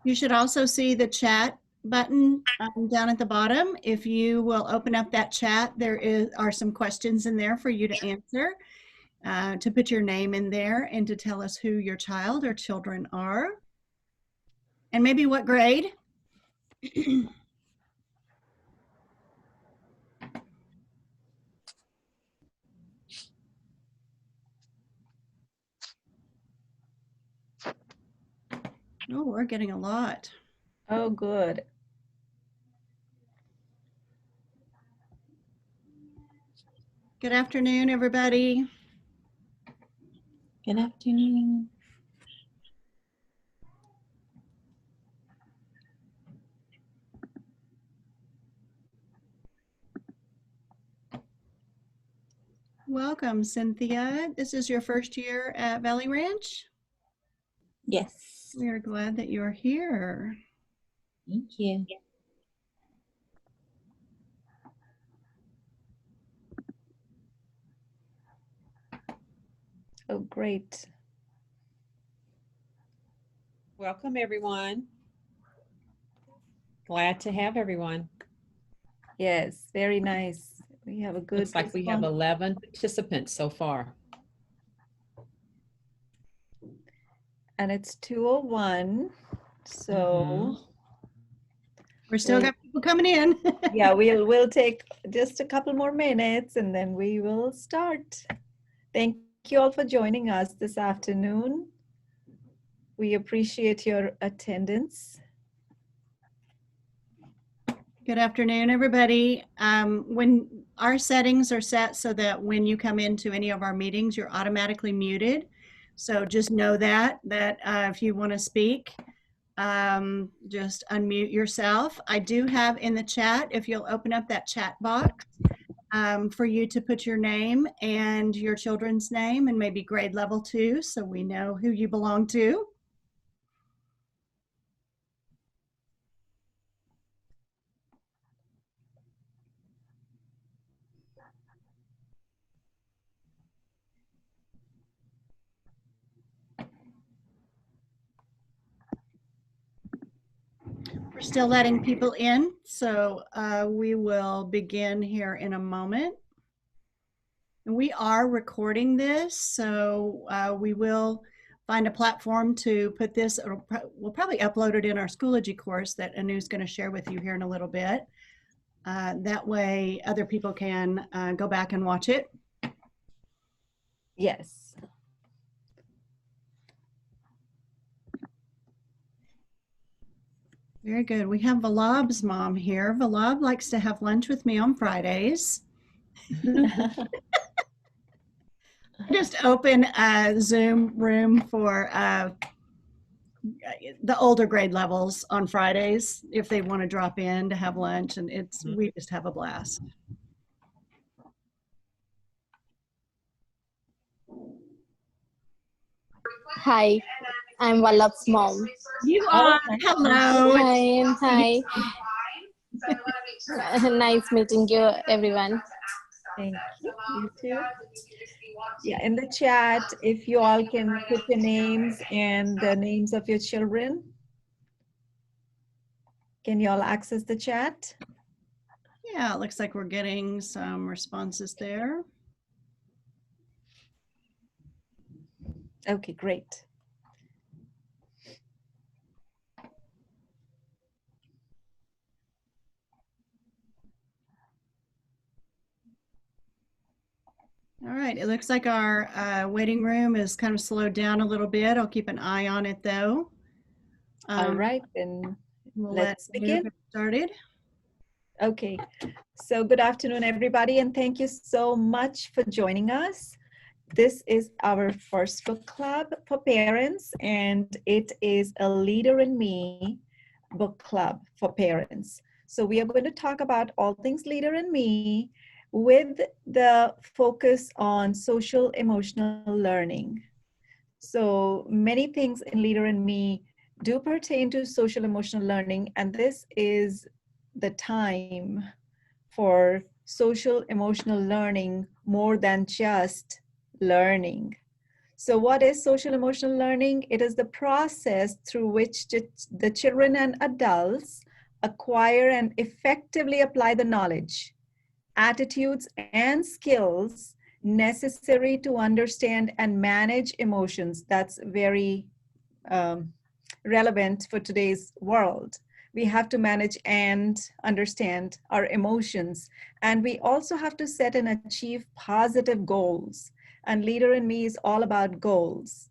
You should also see the chat button down at the bottom. If you will open up that chat, are some questions in there for you to answer, to put your name in there and to tell us who your child or children are. And maybe what grade. Oh, we're getting a lot. Oh, good. Good afternoon, everybody. Good afternoon. Welcome, Cynthia. This is your first year at Valley Ranch? Yes. We are glad that you're here. Thank you. Oh, great. Welcome, everyone. Glad to have everyone. Yes, very nice. We have a good Looks like we have 11 participants so far. And it's 2:01, so we're still got people coming in. Yeah, we'll take just a couple more minutes and then we will start. Thank you all for joining us this afternoon. We appreciate your attendance. Good afternoon, everybody. When our settings are set so that when you come into any of our meetings, you're automatically muted. So just know that if you want to speak, just unmute yourself. I do have in the chat, if you'll open up that chat box, for you to put your name and your children's name and maybe grade level too, so we know who you belong to. We're still letting people in, so we will begin here in a moment. We are recording this, so we will find a platform to put this. We'll probably upload it in our Schoology course that Anu's going to share with you here in a little bit. That way other people can go back and watch it. Yes. Very good. We have Valab's mom here. Valab likes to have lunch with me on Fridays. Just open a Zoom room for the older grade levels on Fridays if they want to drop in to have lunch, and we just have a blast. Hi, I'm Vallabh's mom. You are. Hello. Hi. Nice meeting you, everyone. Thank you. You too. Yeah, in the chat, if you all can put your names and the names of your children. Can you all access the chat? Yeah, it looks like we're getting some responses there. Okay, great. All right, it looks like our waiting room is kind of slowed down a little bit. I'll keep an eye on it though. All right, then we'll let's begin. Get started. Okay, so good afternoon, everybody, and thank you so much for joining us. This is our first book club for parents, and it is a Leader in Me book club for parents. So we are going to talk about all things Leader in Me with the focus on social emotional learning. So many things in Leader in Me do pertain to social emotional learning, and this is the time for social emotional learning more than just learning. So what is social emotional learning? It is the process through which the children and adults acquire and effectively apply the knowledge, attitudes, and skills necessary to understand and manage emotions. That's very relevant for today's world. We have to manage and understand our emotions. And we also have to set and achieve positive goals. And Leader in Me is all about goals.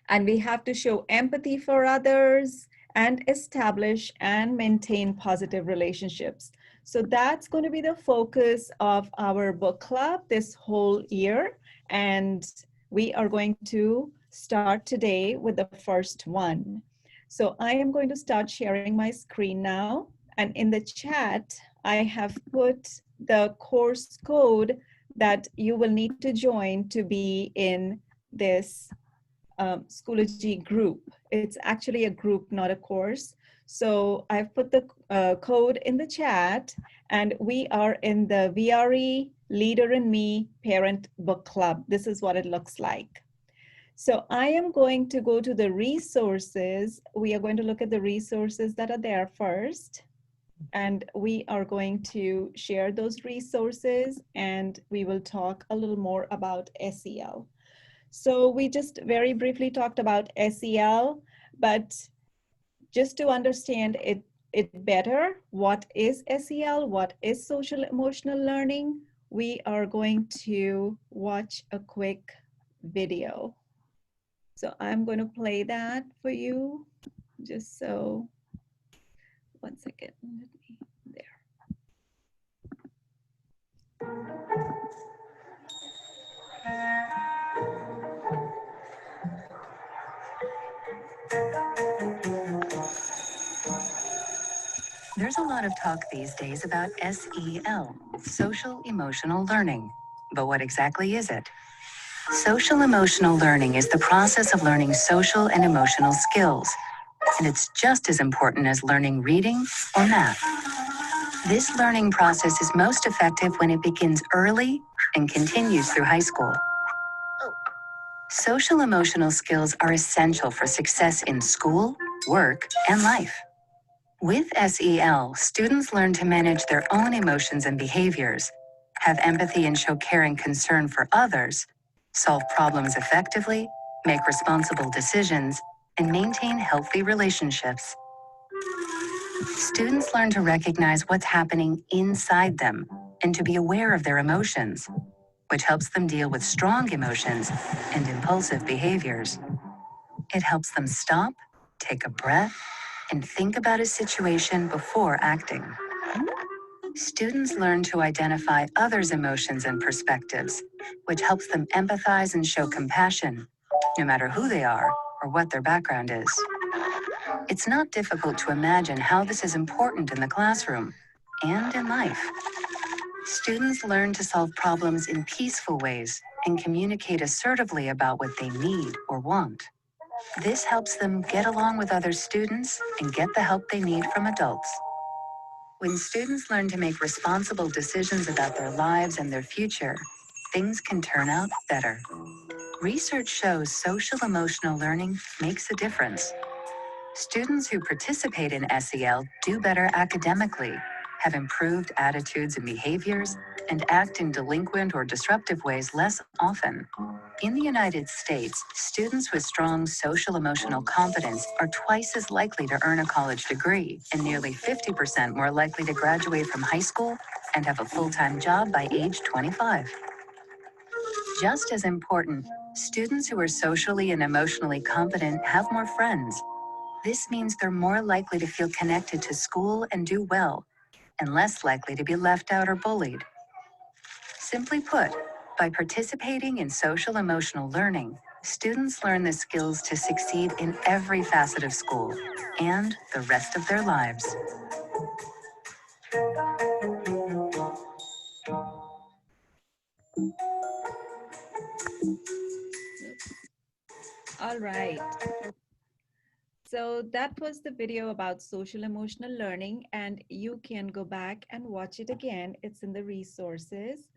And we have to show empathy for others and establish and maintain positive relationships. So that's going to be the focus of our book club this whole year. And we are going to start today with the first one. So I am going to start sharing my screen now. And in the chat, I have put the course code that you will need to join to be in this Schoology group. It's actually a group, not a course. So I've put the code in the chat, and we are in the VRE Leader in Me Parent Book Club. This is what it looks like. So I am going to go to the resources. We are going to look at the resources that are there first. And we are going to share those resources, and we will talk a little more about SEL. So we just very briefly talked about SEL, but just to understand it better, what is SEL, what is social emotional learning, we are going to watch a quick video. So I'm going to play that for you, just so, one second, let me, there. There's a lot of talk these days about SEL, social emotional learning. But what exactly is it? Social emotional learning is the process of learning social and emotional skills, and it's just as important as learning reading or math. This learning process is most effective when it begins early and continues through high school. Social emotional skills are essential for success in school, work, and life. With SEL, students learn to manage their own emotions and behaviors, have empathy and show care and concern for others, solve problems effectively, make responsible decisions, and maintain healthy relationships. Students learn to recognize what's happening inside them and to be aware of their emotions, which helps them deal with strong emotions and impulsive behaviors. It helps them stop, take a breath, and think about a situation before acting. Students learn to identify others' emotions and perspectives, which helps them empathize and show compassion, no matter who they are or what their background is. It's not difficult to imagine how this is important in the classroom and in life. Students learn to solve problems in peaceful ways and communicate assertively about what they need or want. This helps them get along with other students and get the help they need from adults. When students learn to make responsible decisions about their lives and their future, things can turn out better. Research shows social emotional learning makes a difference. Students who participate in SEL do better academically, have improved attitudes and behaviors, and act in delinquent or disruptive ways less often. In the United States, students with strong social emotional competence are twice as likely to earn a college degree and nearly 50% more likely to graduate from high school and have a full-time job by age 25. Just as important, students who are socially and emotionally competent have more friends. This means they're more likely to feel connected to school and do well, and less likely to be left out or bullied. Simply put, by participating in social emotional learning, students learn the skills to succeed in every facet of school and the rest of their lives. All right. So that was the video about social emotional learning, and you can go back and watch it again. It's in the resources.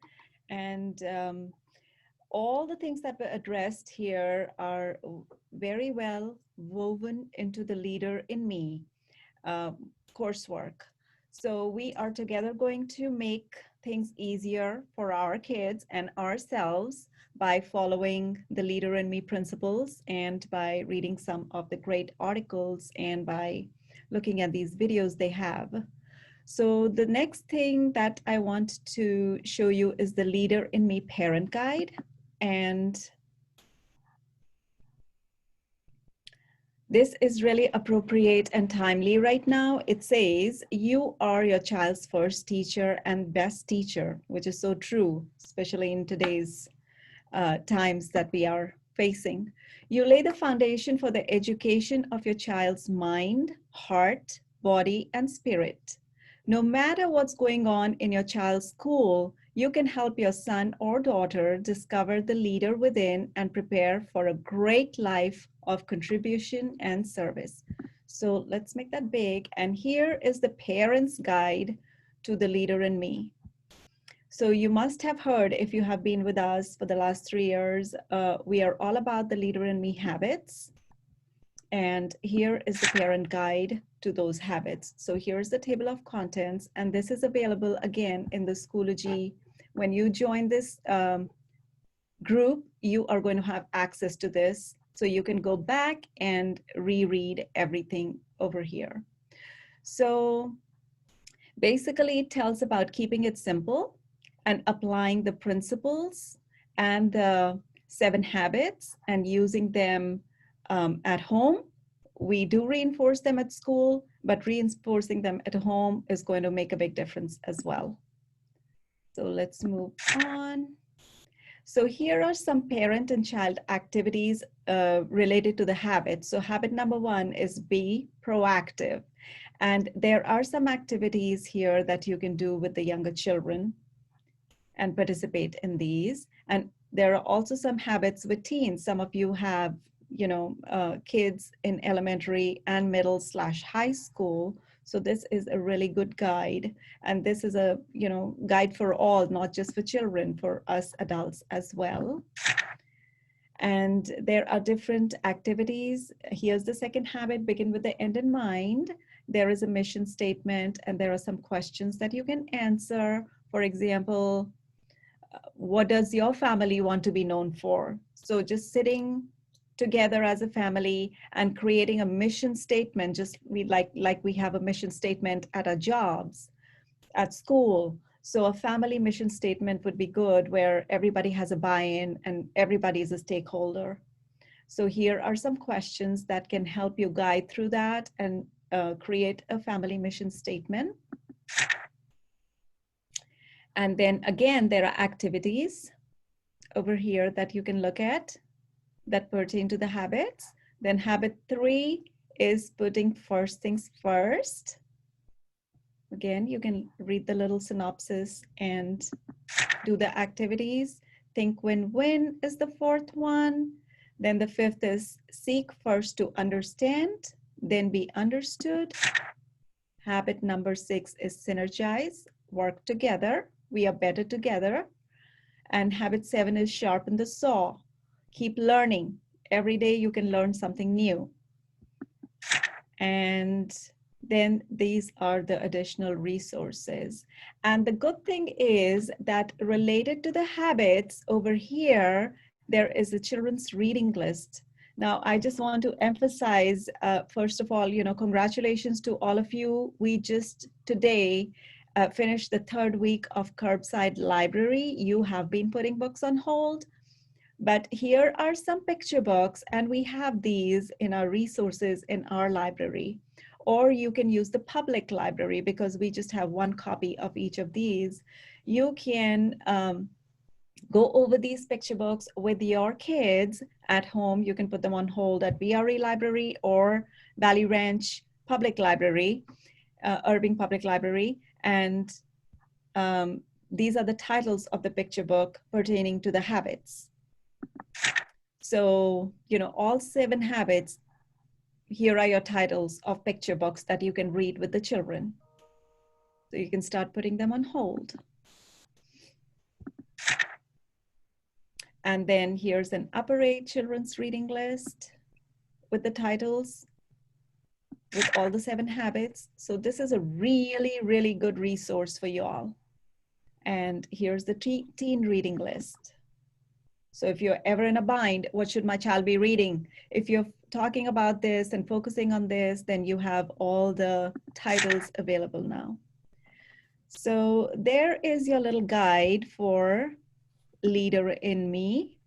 And all the things that were addressed here are very well woven into the Leader in Me coursework. So we are together going to make things easier for our kids and ourselves by following the Leader in Me principles and by reading some of the great articles and by looking at these videos they have. So the next thing that I want to show you is the Leader in Me parent guide. And this is really appropriate and timely right now. It says, you are your child's first teacher and best teacher, which is so true, especially in today's times that we are facing. You lay the foundation for the education of your child's mind, heart, body, and spirit. No matter what's going on in your child's school, you can help your son or daughter discover the leader within and prepare for a great life of contribution and service. So let's make that big. And here is the parent's guide to the Leader in Me. So you must have heard, if you have been with us for the last 3 years, we are all about the Leader in Me habits. And here is the parent guide to those habits. So here's the table of contents, and this is available again in the Schoology. When you join this group, you are going to have access to this. So you can go back and reread everything over here. So basically it tells about keeping it simple and applying the principles and the 7 habits and using them at home. We do reinforce them at school, but reinforcing them at home is going to make a big difference as well. So let's move on. So here are some parent and child activities related to the habits. So habit number 1 is be proactive. And there are some activities here that you can do with the younger children and participate in these. And there are also some habits with teens. Some of you have, you know, kids in elementary and middle/high school. So this is a really good guide. And this is a, you know, guide for all, not just for children, for us adults as well. And there are different activities. Here's the second habit, begin with the end in mind. There is a mission statement and there are some questions that you can answer. For example, what does your family want to be known for? So just sitting together as a family and creating a mission statement, just like we have a mission statement at our jobs, at school. So a family mission statement would be good where everybody has a buy-in and everybody is a stakeholder. So here are some questions that can help you guide through that and create a family mission statement. And then again, there are activities over here that you can look at that pertain to the habits. Then habit 3 is putting first things first. Again, you can read the little synopsis and do the activities. Think win-win is the 4th one. Then the 5th is seek first to understand, then be understood. Habit number 6 is synergize, work together. We are better together. And habit 7 is sharpen the saw. Keep learning. Every day you can learn something new. And then these are the additional resources. And the good thing is that related to the habits over here, there is a children's reading list. Now, I just want to emphasize, first of all, you know, congratulations to all of you. We just today finished the 3rd week of Curbside Library. You have been putting books on hold, but here are some picture books, and we have these in our resources in our library. Or you can use the public library because we just have 1 copy of each of these. You can go over these picture books with your kids at home. You can put them on hold at VRE Library or Valley Ranch Public Library, Irving Public Library. And these are the titles of the picture book pertaining to the habits. So, you know, all 7 habits, here are your titles of picture books that you can read with the children. So you can start putting them on hold. And then here's an upper age children's reading list with the titles, with all the 7 habits. So this is a really, really good resource for you all. And here's the teen reading list. So if you're ever in a bind, what should my child be reading? If you're talking about this and focusing on this, then you have all the titles available now. So there is your little guide for Leader in Me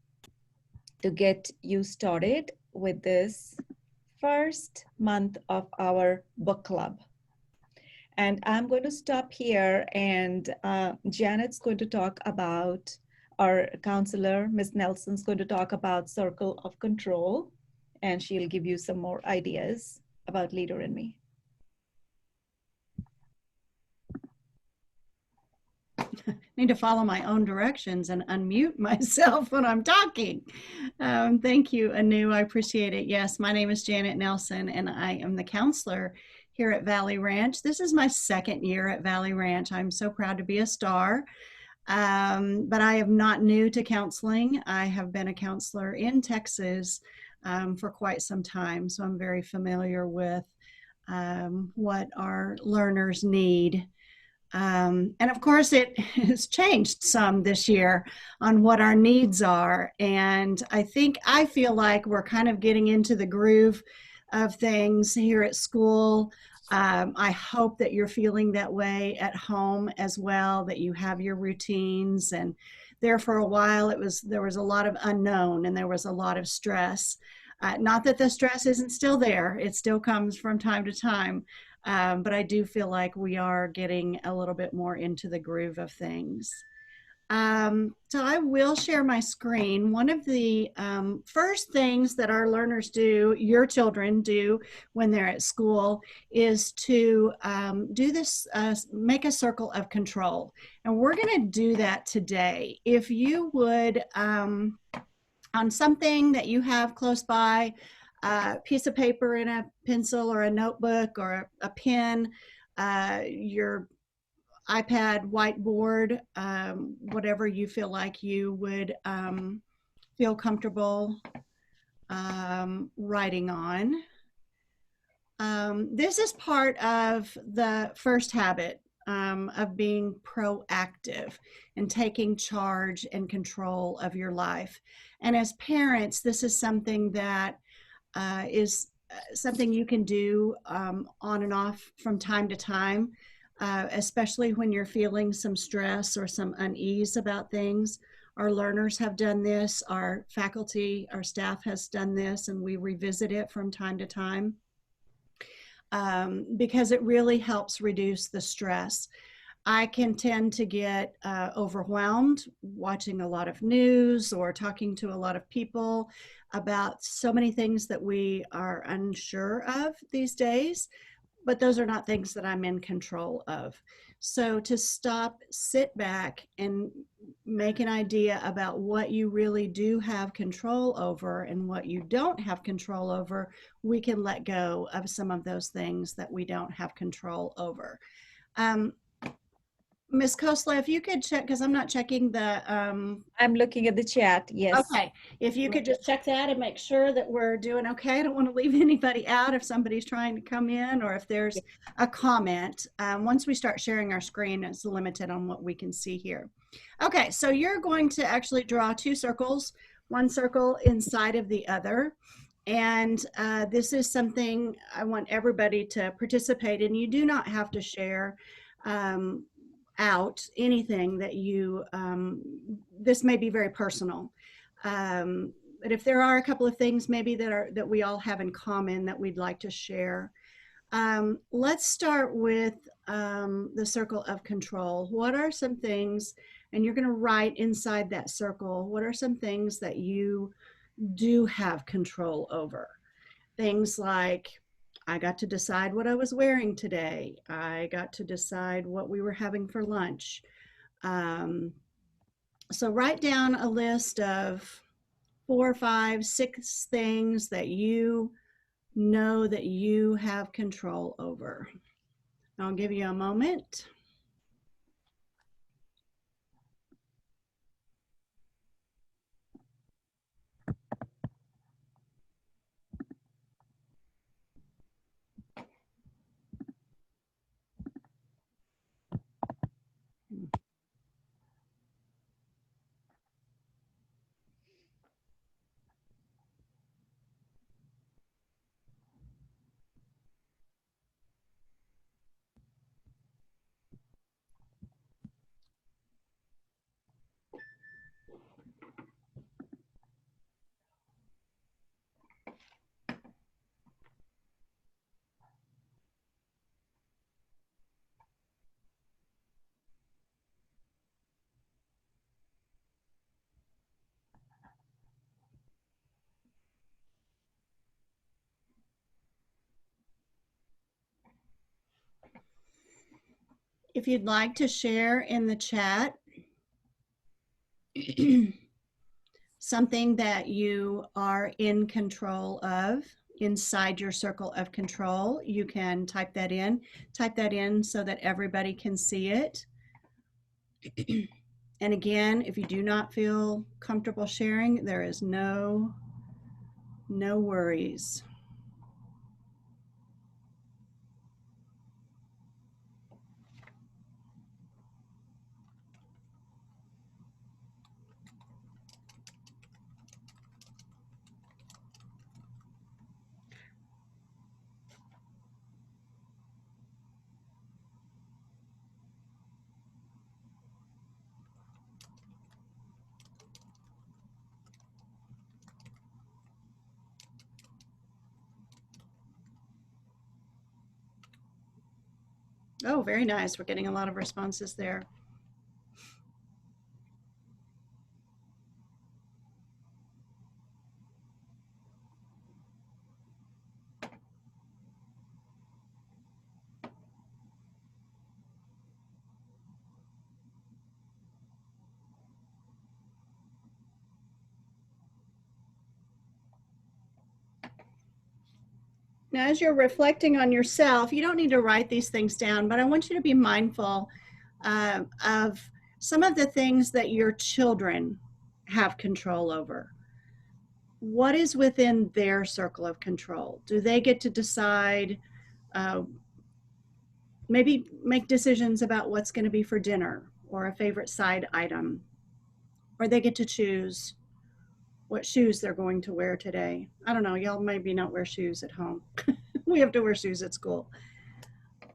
to get you started with this first month of our book club. And I'm going to stop here, and Janet's going to talk about, our counselor, Ms. Nelson's going to talk about Circle of Control, and she'll give you some more ideas about Leader in Me. Need to follow my own directions and unmute myself when I'm talking. Thank you, Anu. I appreciate it. Yes, my name is Janet Nelson, and I am the counselor here at Valley Ranch. This is my 2nd year at Valley Ranch. I'm so proud to be a star. But I am not new to counseling. I have been a counselor in Texas for quite some time, so I'm very familiar with what our learners need. And of course, it has changed some this year on what our needs are. And I feel like we're kind of getting into the groove of things here at school. I hope that you're feeling that way at home as well, that you have your routines. And there for a while, there was a lot of unknown and there was a lot of stress. Not that the stress isn't still there. It still comes from time to time. But I do feel like we are getting a little bit more into the groove of things. So I will share my screen. One of the first things that our learners do, your children do when they're at school, is to do this, make a circle of control. And we're going to do that today. If you would, on something that you have close by, a piece of paper and a pencil or a notebook or a pen, your iPad, whiteboard, whatever you feel like you would feel comfortable writing on. This is part of the first habit of being proactive and taking charge and control of your life. And as parents, this is something that is something you can do on and off from time to time, especially when you're feeling some stress or some unease about things. Our learners have done this, our faculty, our staff has done this, and we revisit it from time to time because it really helps reduce the stress. I can tend to get overwhelmed watching a lot of news or talking to a lot of people about so many things that we are unsure of these days, but those are not things that I'm in control of. So to stop, sit back, and make an idea about what you really do have control over and what you don't have control over, we can let go of some of those things that we don't have control over. Ms. Kosla, if you could check, because I'm not checking the... I'm looking at the chat, yes. Okay, if you could just check that and make sure that we're doing okay. I don't want to leave anybody out if somebody's trying to come in or if there's a comment. Once we start sharing our screen, it's limited on what we can see here. Okay, so you're going to actually draw 2 circles, one circle inside of the other. And this is something I want everybody to participate in. You do not have to share out anything that you, this may be very personal. But if there are a couple of things maybe that we all have in common that we'd like to share. Let's start with the circle of control. What are some things, and you're going to write inside that circle, what are some things that you do have control over? Things like, I got to decide what I was wearing today. I got to decide what we were having for lunch. So write down a list of 4, 5, 6 things that you know that you have control over. I'll give you a moment. If you'd like to share in the chat something that you are in control of inside your circle of control, you can type that in. Type that in so that everybody can see it. And again, if you do not feel comfortable sharing, there is no worries. Oh, very nice. We're getting a lot of responses there. Now, as you're reflecting on yourself, you don't need to write these things down, but I want you to be mindful of some of the things that your children have control over. What is within their circle of control? Do they get to decide, maybe make decisions about what's going to be for dinner or a favorite side item? Or they get to choose what shoes they're going to wear today. I don't know, y'all maybe not wear shoes at home. We have to wear shoes at school.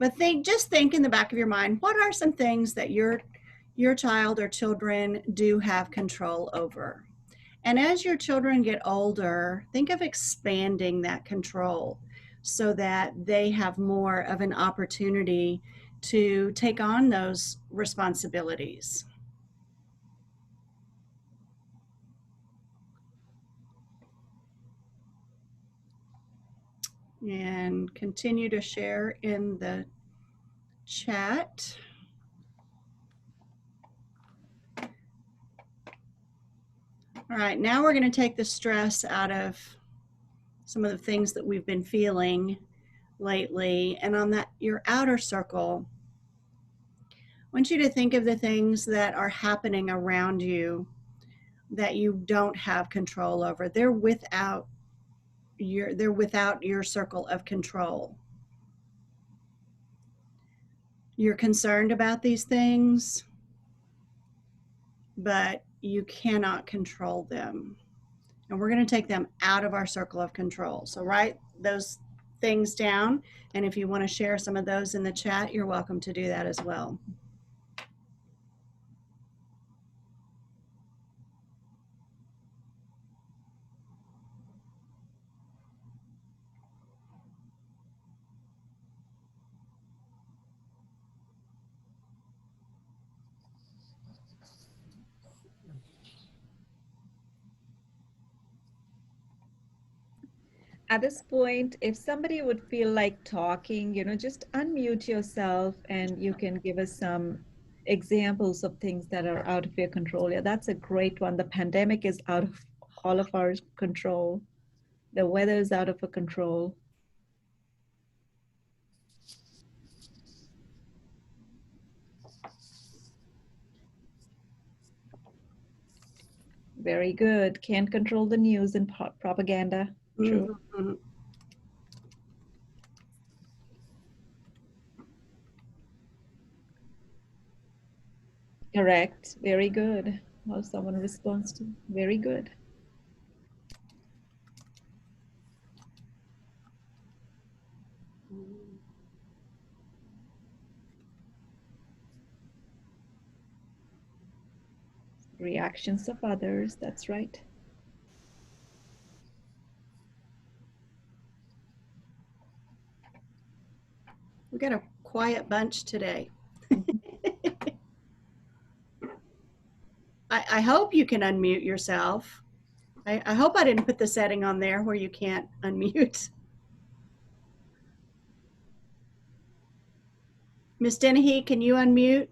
But just think in the back of your mind, what are some things that your child or children do have control over? And as your children get older, think of expanding that control so that they have more of an opportunity to take on those responsibilities. And continue to share in the chat. All right, now we're going to take the stress out of some of the things that we've been feeling lately. And on that, your outer circle, I want you to think of the things that are happening around you that you don't have control over. They're without your circle of control. You're concerned about these things, but you cannot control them. And we're going to take them out of our circle of control. So write those things down. And if you want to share some of those in the chat, you're welcome to do that as well. At this point, if somebody would feel like talking, just unmute yourself and you can give us some examples of things that are out of your control. Yeah, that's a great one. The pandemic is out of all of our control. The weather is out of our control. Very good. Can't control the news and propaganda. True. Mm-hmm. Correct. Very good. How someone responds to. Very good. Reactions of others. That's right. We got a quiet bunch today. I hope you can unmute yourself. I hope I didn't put the setting on there where you can't unmute. Miss Dennehy, can you unmute?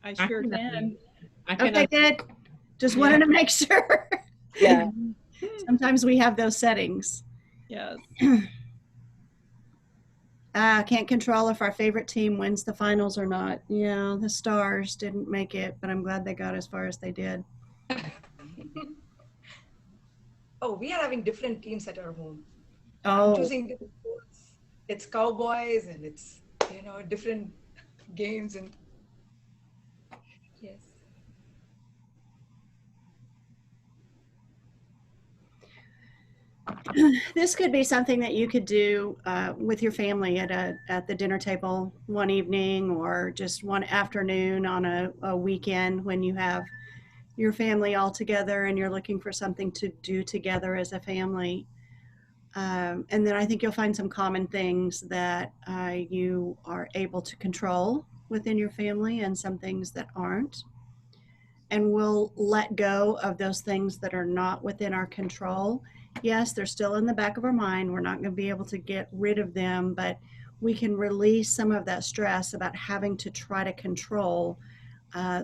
I I sure can can. unmute. I can Okay, good. Just wanted to make sure. Yeah. Sometimes we have those settings. Yes. Can't control if our favorite team wins the finals or not. Yeah, the Stars didn't make it, but I'm glad they got as far as they did. Oh, we are having different teams at our home. I'm Oh, choosing different sports. It's Cowboys and it's, different games and yes. this could be something that you could do with your family at the dinner table one evening or just one afternoon on a weekend when you have your family all together and you're looking for something to do together as a family. And then I think you'll find some common things that you are able to control within your family and some things that aren't. And we'll let go of those things that are not within our control. Yes, they're still in the back of our mind. We're not going to be able to get rid of them, but we can release some of that stress about having to try to control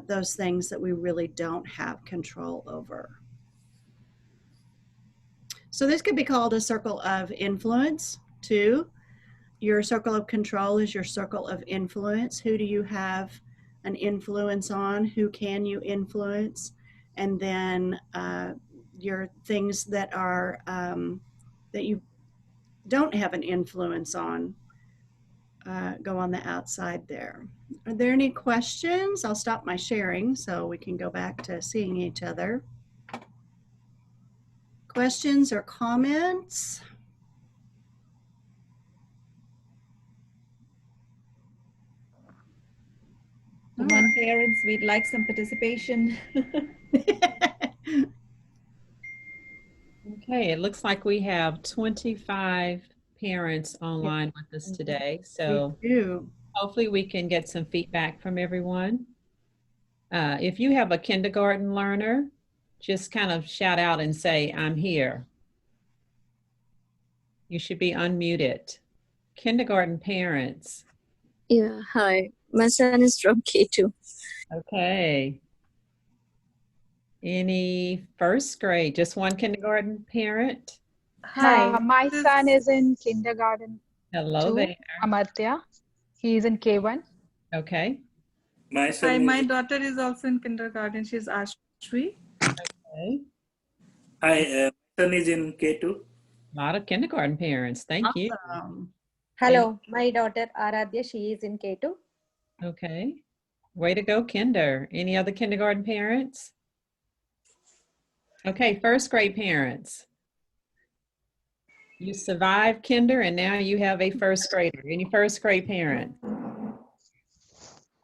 those things that we really don't have control over. So this could be called a circle of influence too. Your circle of control is your circle of influence. Who do you have an influence on? Who can you influence? And then your things that are that you don't have an influence on go on the outside there. Are there any questions? I'll stop my sharing so we can go back to seeing each other. Questions or comments? Come on, parents, we'd like some participation. Okay, it looks like we have 25 parents online with us today. So We do. hopefully we can get some feedback from everyone. If you have a kindergarten learner, just kind of shout out and say, I'm here. You should be unmuted. Kindergarten parents. Yeah, hi. My son is from K2. Okay. Any first grade? Just one kindergarten parent? Hi. My son is in kindergarten Hello 2, there. Amartya. He is in K1. Okay. My Hi, son my is, daughter is also in kindergarten. She's Ashwi. Okay. hi, my son is in K2. A lot of kindergarten parents. Thank you. Awesome. Hello, my daughter Aradhya, she is in K2. Okay. Way to go, Kinder. Any other kindergarten parents? Okay, first grade parents. You survived Kinder and now you have a first grader. Any first grade parents?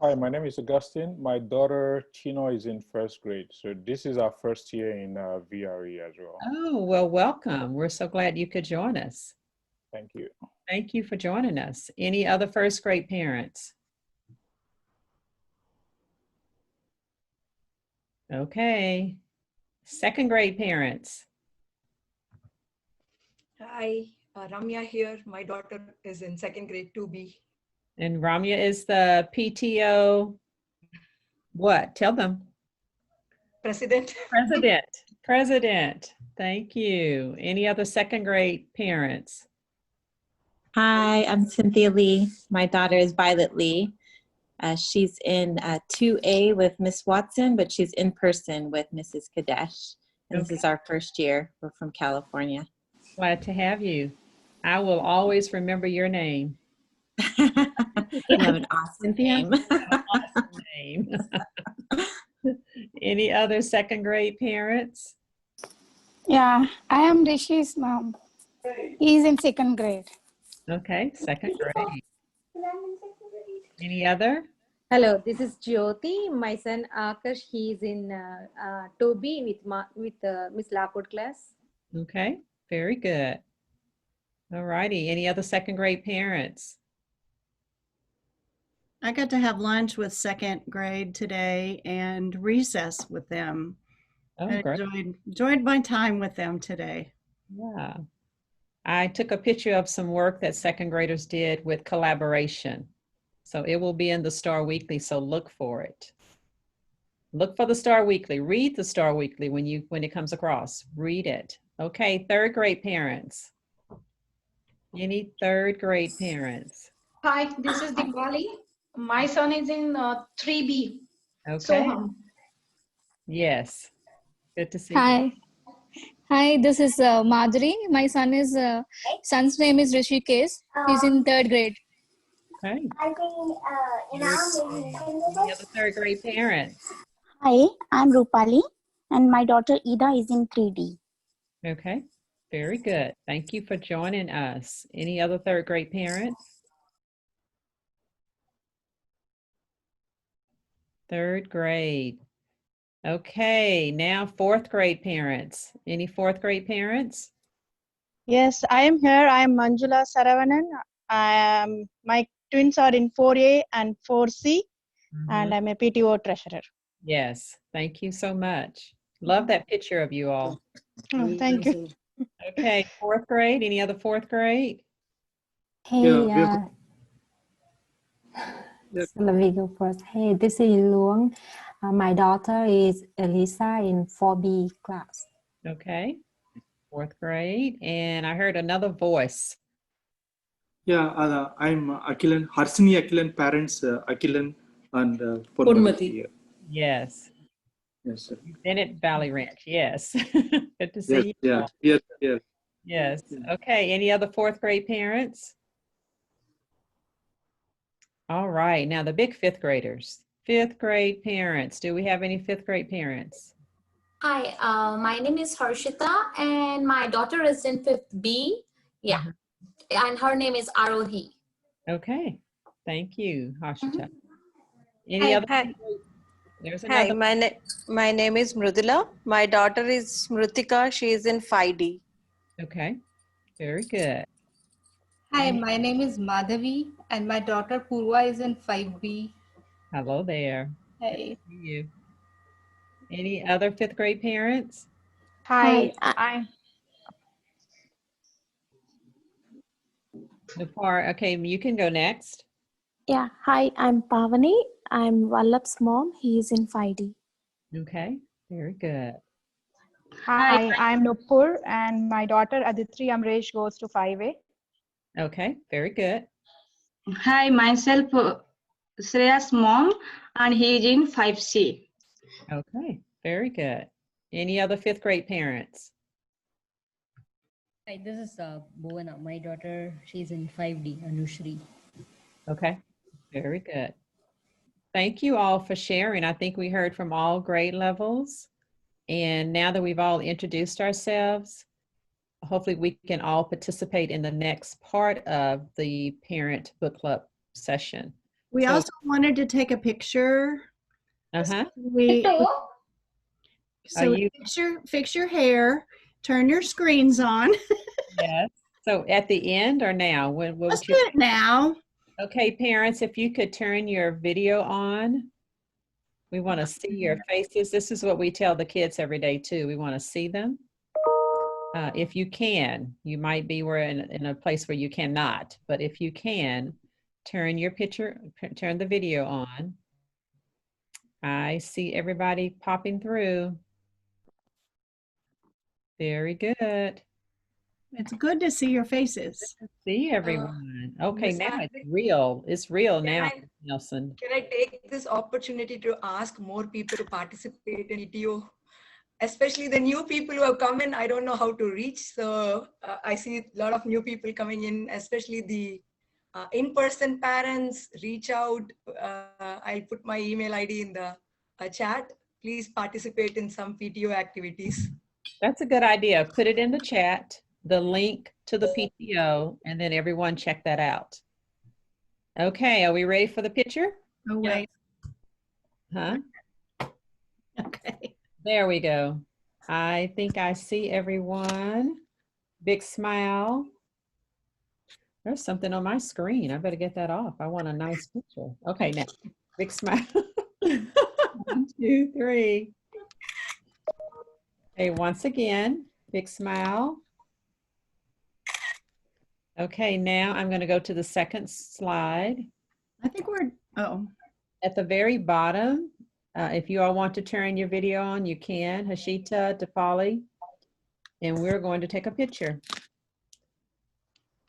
Hi, my name is Augustine. My daughter Chino is in first grade. So this is our first year in VRE as well. Oh, well, welcome. We're so glad you could join us. Thank you. Thank you for joining us. Any other first grade parents? Okay. Second grade parents. Hi, Ramya here. My daughter is in second grade 2B. And Ramya is the PTO, what? Tell them. President. President. Thank you. Any other second grade parents? Hi, I'm Cynthia Lee. My daughter is Violet Lee. She's in 2A with Miss Watson, but she's in person with Mrs. Kadesh. And This is our first year. We're from California. Glad to have you. I will always remember your name. You have an awesome name. Awesome name. Any other second grade parents? Yeah, I am Rishi's mom. He's in second grade. Okay, second grade. Any other? Hello, this is Jyoti. My son Akash, he's in 2B with Miss Lockwood class. Okay, very good. All righty. Any other second grade parents? I got to have lunch with second grade today and recess with them. Oh, I great. enjoyed my time with them today. Yeah. I took a picture of some work that second graders did with collaboration. So it will be in the Star Weekly, so look for it. Look for the Star Weekly. Read the Star Weekly when it comes across. Read it. Okay, third grade parents. Any third grade parents? Hi, this is Diwali. My son is in 3B. Okay. Soham. Yes. Good to see you. Hi. Hi, this is Madhuri. My son's name is Rishikesh. He's in third grade. Okay. Any other third grade parents? Hi, I'm Rupali, and my daughter Ida is in 3D. Okay. Very good. Thank you for joining us. Any other third grade parents? Third grade. Okay, now fourth grade parents. Any fourth grade parents? Yes, I am here. I am Manjula Saravanan. My twins are in 4A and 4C, and I'm a PTO treasurer. Yes, thank you so much. Love that picture of you all. Oh, thank you. Okay, fourth grade. Any other fourth grade? Hey, so let me go first. Hey, this is Luong. My daughter is Elisa in 4B class. Okay, fourth grade. And I heard another voice. Yeah, I'm Akilan, Harsini Akilan parents, Akilan and Purnamati. Yes. Yes, sir. Bennett Valley Ranch. Yes. Good to see Yes, you. yeah, all. yes, yes. Yes. Okay. Any other fourth grade parents? All right. Now the big fifth graders. Fifth grade parents. Do we have any fifth grade parents? Hi, my name is Harshita and my daughter is in 5th B. Yeah, and her name is Arohi. Okay. Thank you, Harshita. Any Hi, other? hi. There's Hi, another. my name is Mrudula. My daughter is Smritika. She is in 5D. Okay. Very good. Hi, my name is Madhavi and my daughter Purva is in 5B. Hello there. Hey. Good to see you. Any other fifth grade parents? Hi, Nupar, okay, you can go next. Yeah, hi, I'm Pavani. I'm Vallabh's mom. He is in 5D. Okay, very good. Hi, I'm Nupur, and my daughter Aditri Amresh goes to 5A. Okay, very good. Hi, myself Shreya's mom, and he is in 5C. Okay, very good. Any other fifth grade parents? Hi, this is Bhuwana. My daughter, she's in 5D, Anushri. Okay, very good. Thank you all for sharing. I think we heard from all grade levels. And now that we've all introduced ourselves, hopefully we can all participate in the next part of the parent book club session. We also wanted to take a picture. Uh-huh. So fix your hair, turn your screens on. Yes. So at the end or now? Let's do it now. Okay, parents, if you could turn your video on. We want to see your faces. This is what we tell the kids every day too. We want to see them. If you can, you might be in a place where you cannot, but if you can, turn the video on. I see everybody popping through. Very good. It's good to see your faces. See everyone. Okay, now it's real. It's real now, Nelson. Can I take this opportunity to ask more people to participate in ETO? Especially the new people who have come in, I don't know how to reach. So I see a lot of new people coming in, especially the in-person parents. Reach out. I'll put my email ID in the chat. Please participate in some PTO activities. That's a good idea. Put it in the chat, the link to the PTO, and then everyone check that out. Okay, are we ready for the picture? Oh, wait. Huh? Okay. There we go. I think I see everyone. Big smile. There's something on my screen. I better get that off. I want a nice picture. Okay, now, big smile. 1, 2, 3. Okay, once again, big smile. Okay, now I'm going to go to the second slide. I think we're, oh. At the very bottom, if you all want to turn your video on, you can. Hashita, Dipali, and we're going to take a picture.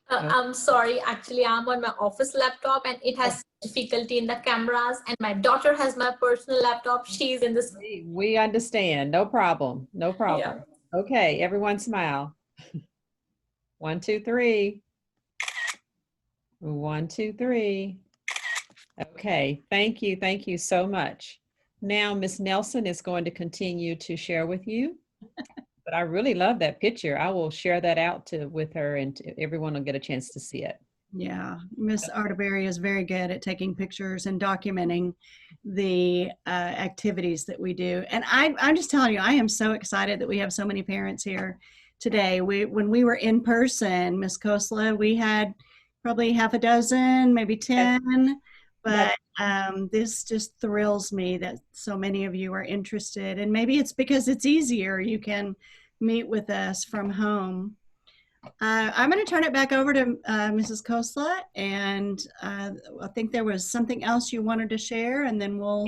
I'm sorry, actually I'm on my office laptop and it has difficulty in the cameras, and my daughter has my personal laptop. She's in this. We understand. No problem. No problem. Yeah. Okay, everyone smile. 1, 2, 3. 1, 2, 3. Okay, thank you. Thank you so much. Now, Miss Nelson is going to continue to share with you. But I really love that picture. I will share that out with her, and everyone will get a chance to see it. Yeah, Miss Arterberry is very good at taking pictures and documenting the activities that we do. And I'm just telling you, I am so excited that we have so many parents here today. When we were in person, Miss Kosla, we had probably half a dozen, maybe 10. But this just thrills me that so many of you are interested. And maybe it's because it's easier. You can meet with us from home. I'm going to turn it back over to Mrs. Kosla, and I think there was something else you wanted to share, and then we'll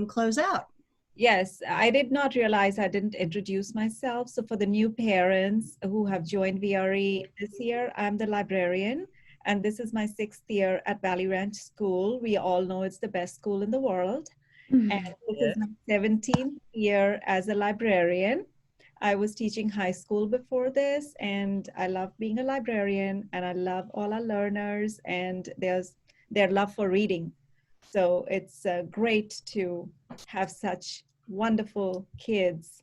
close out. Yes, I did not realize I didn't introduce myself. So for the new parents who have joined VRE this year, I'm the librarian, and this is my 6th year at Valley Ranch School. We all know it's the best school in the world. And this is my 17th year as a librarian. I was teaching high school before this, and I love being a librarian, and I love all our learners and their love for reading. So it's great to have such wonderful kids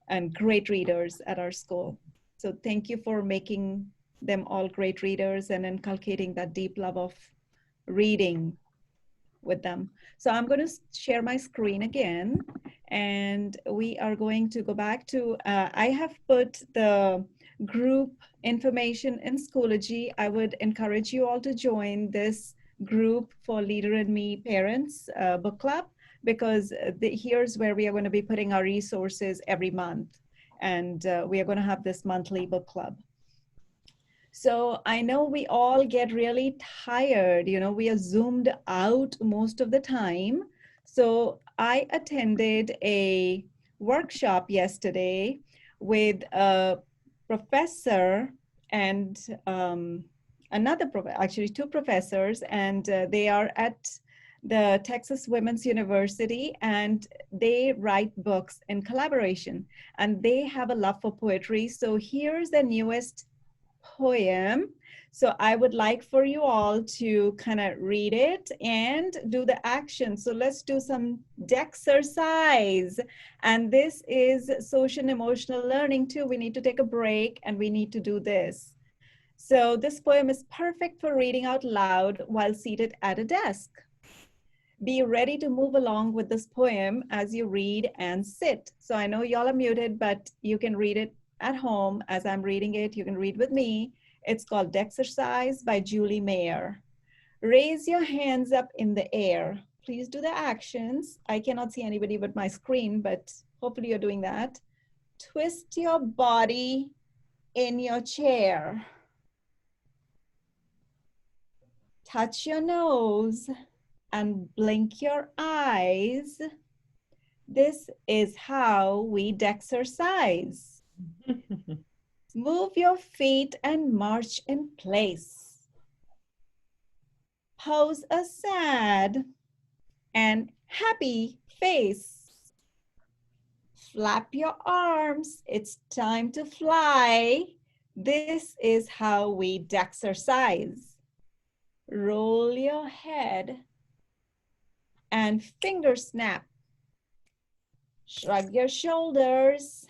and great readers at our school. So thank you for making them all great readers and inculcating that deep love of reading with them. So I'm going to share my screen again, and we are going to go back to, I have put the group information in Schoology. I would encourage you all to join this group for Leader and Me Parents book club, because here's where we are going to be putting our resources every month. And we are going to have this monthly book club. So I know we all get really tired, you know, we are zoomed out most of the time. So I attended a workshop yesterday with a professor and actually 2 professors, and they are at the Texas Women's University, and they write books in collaboration, and they have a love for poetry. So here's the newest poem. So I would like for you all to kind of read it and do the action. So let's do some exercise. And this is social and emotional learning too. We need to take a break and we need to do this. So this poem is perfect for reading out loud while seated at a desk. Be ready to move along with this poem as you read and sit. So I know y'all are muted, but you can read it at home as I'm reading it. You can read with me. It's called Exercise by Julie Mayer. Raise your hands up in the air. Please do the actions. I cannot see anybody but my screen, but hopefully you're doing that. Twist your body in your chair. Touch your nose and blink your eyes. This is how we exercise. Move your feet and march in place. Pose a sad and happy face. Flap your arms, it's time to fly. This is how we exercise. Roll your head and finger snap. Shrug your shoulders.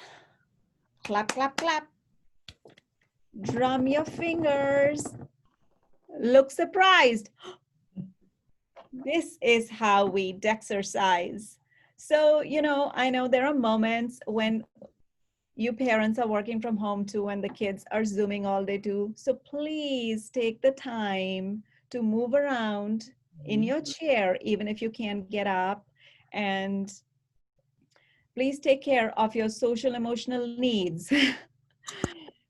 Clap, clap, clap. Drum your fingers. Look surprised. This is how we exercise. So, you know, I know there are moments when you parents are working from home too, when the kids are Zooming all day too. So please take the time to move around in your chair, even if you can't get up. And please take care of your social emotional needs.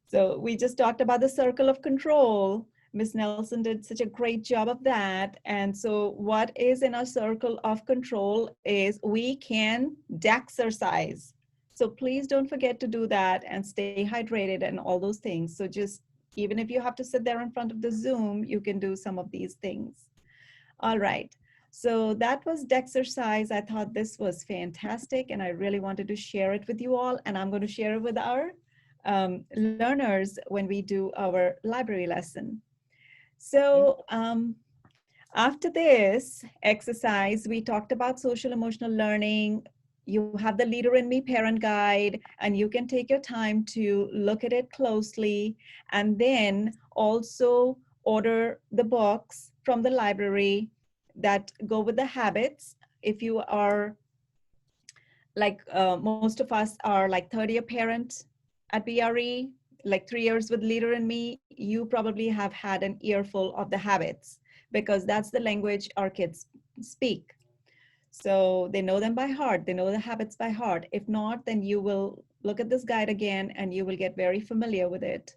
So we just talked about the circle of control. Miss Nelson did such a great job of that. And so what is in our circle of control is we can dexercise. So please don't forget to do that and stay hydrated and all those things. So just, even if you have to sit there in front of the Zoom, you can do some of these things. All right. So that was Dexercise. I thought this was fantastic and I really wanted to share it with you all. And I'm going to share it with our learners when we do our library lesson. So after this exercise, we talked about social emotional learning. You have the Leader in Me parent guide, and you can take your time to look at it closely, and then also order the books from the library that go with the habits. If you are like most of us are like third-year parents at VRE, like 3 years with Leader in Me, you probably have had an earful of the habits because that's the language our kids speak. So they know them by heart. They know the habits by heart. If not, then you will look at this guide again and you will get very familiar with it.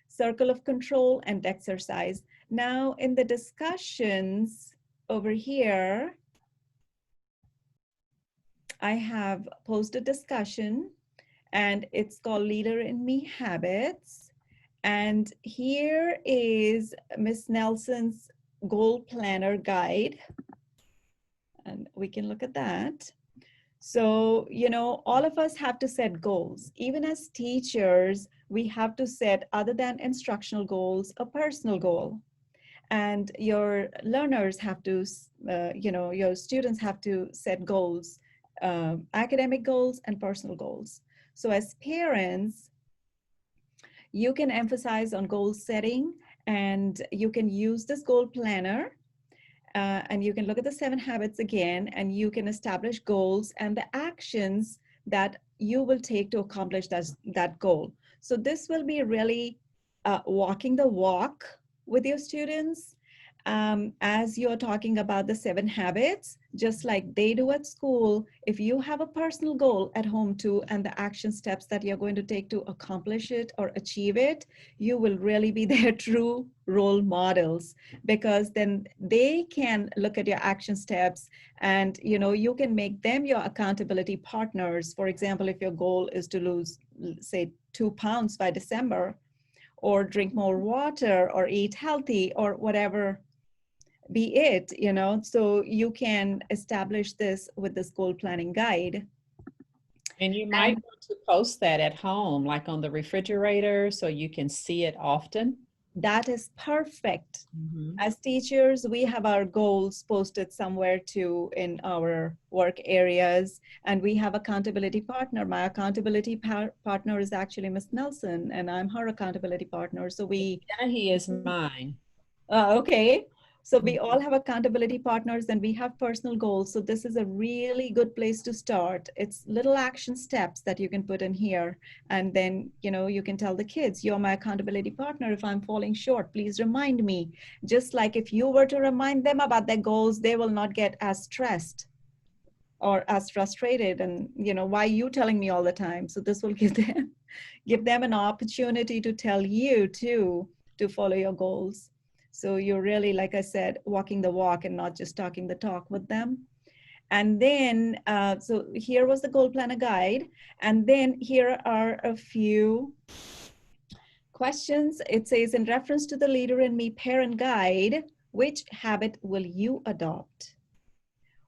Circle of control and exercise. Now in the discussions over here, I have posted discussion and it's called Leader in Me Habits. And here is Miss Nelson's goal planner guide. And we can look at that. So, you know, all of us have to set goals. Even as teachers, we have to set, other than instructional goals, a personal goal. And your learners have to, you know, your students have to set goals, academic goals and personal goals. So as parents, you can emphasize on goal setting and you can use this goal planner and you can look at the 7 habits again and you can establish goals and the actions that you will take to accomplish that goal. So this will be really walking the walk with your students as you're talking about the 7 habits, just like they do at school. If you have a personal goal at home too, and the action steps that you're going to take to accomplish it or achieve it, you will really be their true role models, because then they can look at your action steps and, you know, you can make them your accountability partners. For example, if your goal is to lose, say, 2 pounds by December, or drink more water, or eat healthy, or whatever be it, you know, so you can establish this with this goal planning guide. And you might want to post that at home, like on the refrigerator, so you can see it often. That is perfect. As teachers, we have our goals posted somewhere too in our work areas, and we have accountability partner. My accountability partner is actually Miss Nelson, and I'm her accountability partner. So we— he is mine. Okay. So we all have accountability partners and we have personal goals. So this is a really good place to start. It's little action steps that you can put in here. And then, you know, you can tell the kids, you're my accountability partner. If I'm falling short, please remind me. Just like if you were to remind them about their goals, they will not get as stressed or as frustrated. And, you know, why are you telling me all the time? So this will give them an opportunity to tell you too, to follow your goals. So you're really, like I said, walking the walk and not just talking the talk with them. And then, so here was the goal planner guide. And then here are a few questions. It says, in reference to the Leader in Me parent guide, which habit will you adopt?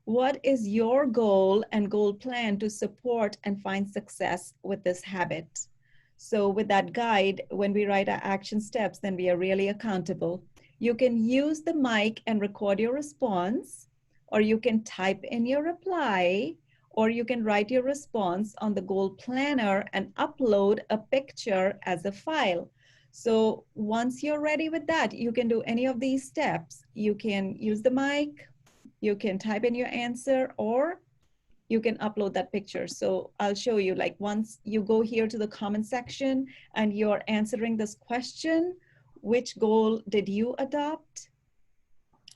What is your goal and goal plan to support and find success with this habit? So with that guide, when we write our action steps, then we are really accountable. You can use the mic and record your response, or you can type in your reply, or you can write your response on the goal planner and upload a picture as a file. So once you're ready with that, you can do any of these steps. You can use the mic, you can type in your answer, or you can upload that picture. So I'll show you, like once you go here to the comment section and you're answering this question, which goal did you adopt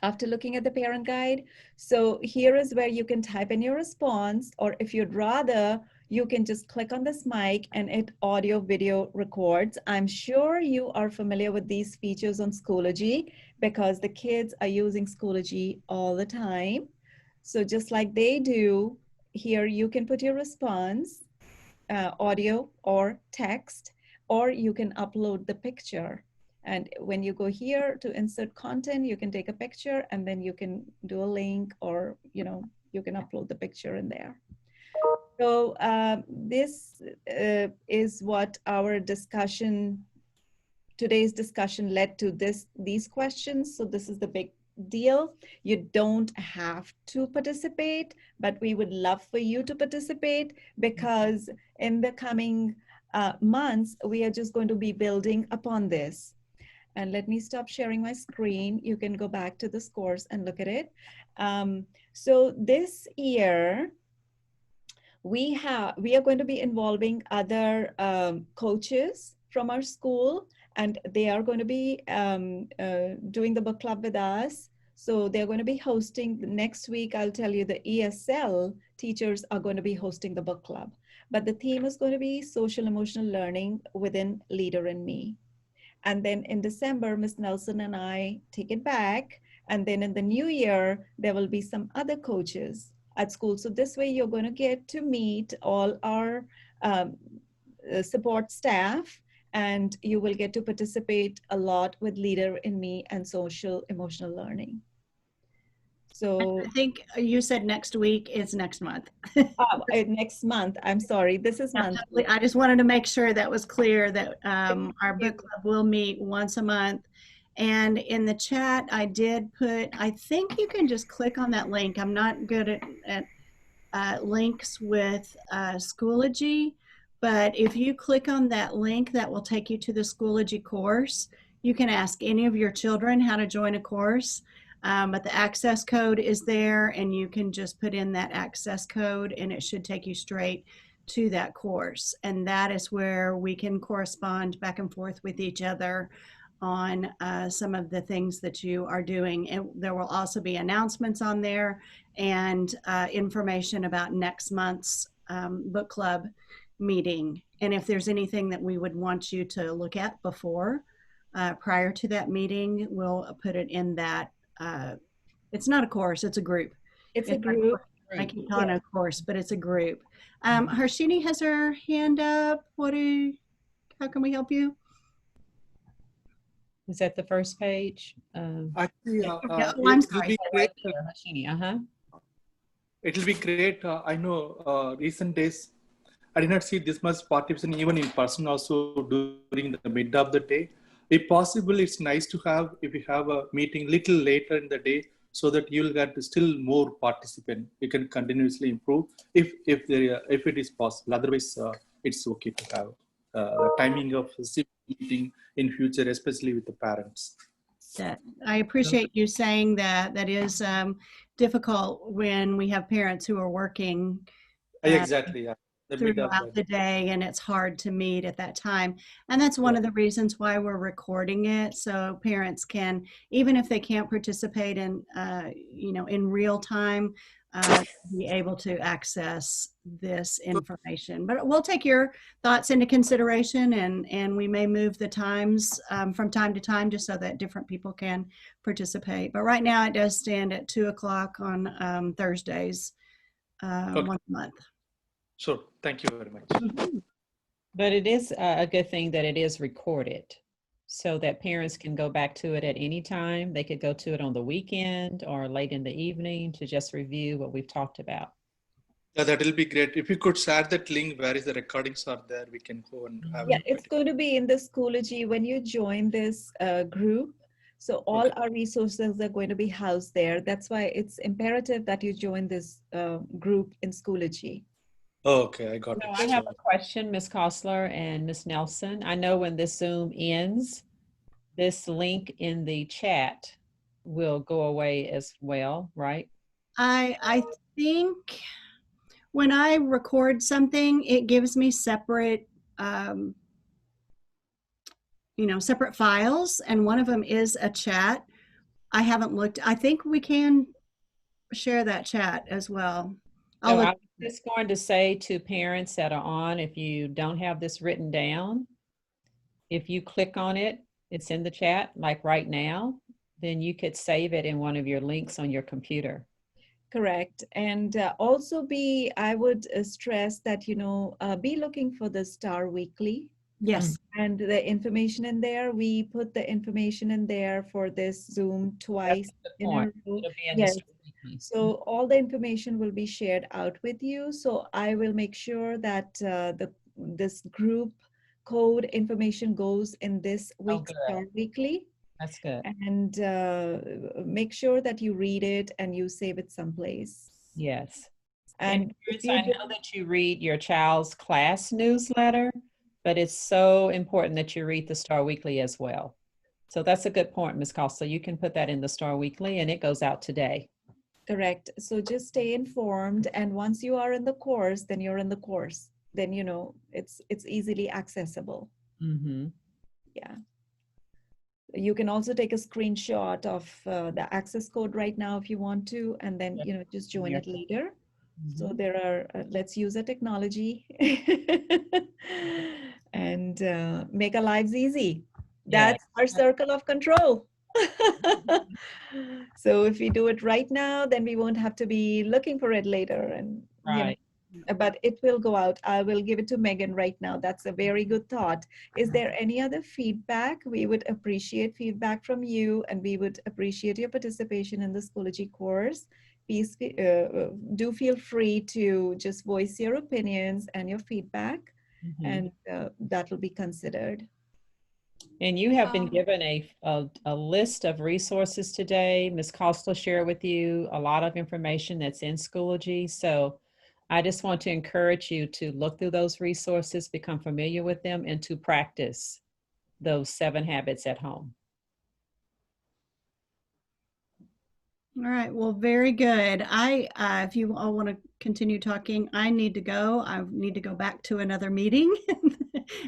after looking at the parent guide? So here is where you can type in your response, or if you'd rather, you can just click on this mic and it audio video records. I'm sure you are familiar with these features on Schoology because the kids are using Schoology all the time. So just like they do, here you can put your response, audio or text, or you can upload the picture. And when you go here to insert content, you can take a picture and then you can do a link, or you can upload the picture in there. So this is what our discussion, today's discussion led to these questions. So this is the big deal. You don't have to participate, but we would love for you to participate, because in the coming months, we are just going to be building upon this. And let me stop sharing my screen. You can go back to the scores and look at it. So this year, we are going to be involving other coaches from our school, and they are going to be doing the book club with us. So they're going to be hosting next week. I'll tell you, the ESL teachers are going to be hosting the book club, but the theme is going to be social emotional learning within Leader in Me. And then in December, Ms. Nelson and I take it back. And then in the new year, there will be some other coaches at school. So this way you're going to get to meet all our support staff, and you will get to participate a lot with Leader in Me and social emotional learning. So I think you said next week is next month. Next month, I'm sorry, this is monthly. I just wanted to make sure that was clear that our book club will meet once a month. And in the chat, I did put, I think you can just click on that link. I'm not good at links with Schoology, but if you click on that link, that will take you to the Schoology course. You can ask any of your children how to join a course. But the access code is there, and you can just put in that access code and it should take you straight to that course. And that is where we can correspond back and forth with each other on some of the things that you are doing. And there will also be announcements on there and information about next month's book club meeting. And if there's anything that we would want you to look at before, prior to that meeting, we'll put it in that. It's not a course, it's a group. It's a group. I keep calling it a course, but it's a group. Harshini has her hand up. How can we help you? Is that the first page? Actually, I'm sorry. Harshini, It will be great. I know recent days, I did not see this much participation even in person also during the mid of the day. If possible, it's nice to have, if you have a meeting little later in the day, so that you'll get still more participant. You can continuously improve if it is possible. Otherwise, it's okay to have the timing of meeting in future, especially with the parents. I appreciate you saying that. That is difficult when we have parents who are working. Exactly. Yeah. Throughout the day, and it's hard to meet at that time. And that's one of the reasons why we're recording it, so parents can, even if they can't participate in in real time, be able to access this information. But we'll take your thoughts into consideration, and we may move the times from time to time just so that different people can participate. But right now it does stand at 2 o'clock on Thursdays, once a month. Sure. Thank you very much. But it is a good thing that it is recorded so that parents can go back to it at any time. They could go to it on the weekend or late in the evening to just review what we've talked about. Yeah, that will be great. If you could share that link, where is the recordings are there, we can go and have it. It's going to be in the Schoology when you join this group. So all our resources are going to be housed there. That's why it's imperative that you join this group in Schoology. Okay, I got it. I have a question, Ms. Kostler and Ms. Nelson. I know when this Zoom ends, this link in the chat will go away as well, right? I think when I record something, it gives me separate, separate files, and one of them is a chat. I haven't looked. I think we can share that chat as well. I'll look Just going to say to parents that are on, if you don't have this written down, if you click on it, it's in the chat, like right now, then you could save it in one of your links on your computer. Correct. And also I would stress that, be looking for the Star Weekly. Yes. And the information in there, we put the information in there for this Zoom twice in a row. It'll be in the Yes. Star Weekly. So all the information will be shared out with you. So I will make sure that this group code information goes in this week's Star Weekly. That's good. And make sure that you read it and you save it someplace. Yes. And parents, I know that you read your child's class newsletter, but it's so important that you read the Star Weekly as well. So that's a good point, Ms. Costa. You can put that in the Star Weekly and it goes out today. Correct. So just stay informed. And once you are in the course, then you're in the course. Then, it's easily accessible. Mm-hmm. Yeah. You can also take a screenshot of the access code right now if you want to, and then, just join it later. So there are, let's use a technology and make our lives easy. That's our circle of control. So if we do it right now, then we won't have to be looking for it later. And, but it will go out. I will give it to Megan right now. That's a very good thought. Is there any other feedback? We would appreciate feedback from you, and we would appreciate your participation in the Schoology course. Please do feel free to just voice your opinions and your feedback, and that will be considered. And you have been given a list of resources today. Ms. Costa shared with you a lot of information that's in Schoology. So I just want to encourage you to look through those resources, become familiar with them, and to practice those 7 habits at home. All right, well, very good. If you all want to continue talking, I need to go. I need to go back to another meeting.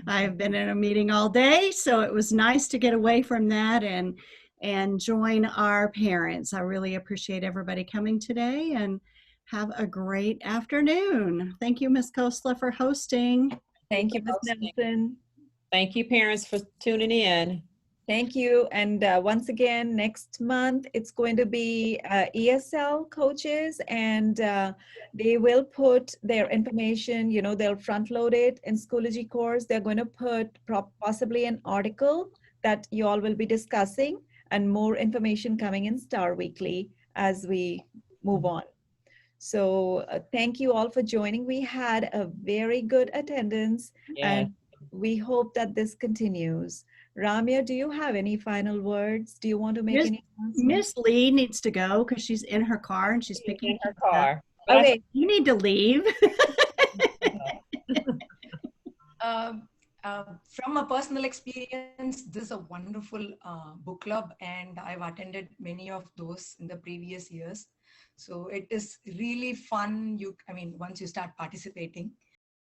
I've been in a meeting all day, so it was nice to get away from that and join our parents. I really appreciate everybody coming today, and have a great afternoon. Thank you, Ms. Kosla, for hosting. Thank you, Ms. Nelson. Thank you, parents, for tuning in. Thank you. And once again, next month, it's going to be ESL coaches, and they will put their information, they'll front load it in Schoology course. They're going to put possibly an article that you all will be discussing, and more information coming in Star Weekly as we move on. So thank you all for joining. We had a very good attendance, and we hope that this continues. Ramya, do you have any final words? Do you want to make any announcements? Miss Lee needs to go because she's in her car and she's picking her car. Okay, you need to leave. From a personal experience, this is a wonderful book club, and I've attended many of those in the previous years. So it is really fun. Once you start participating.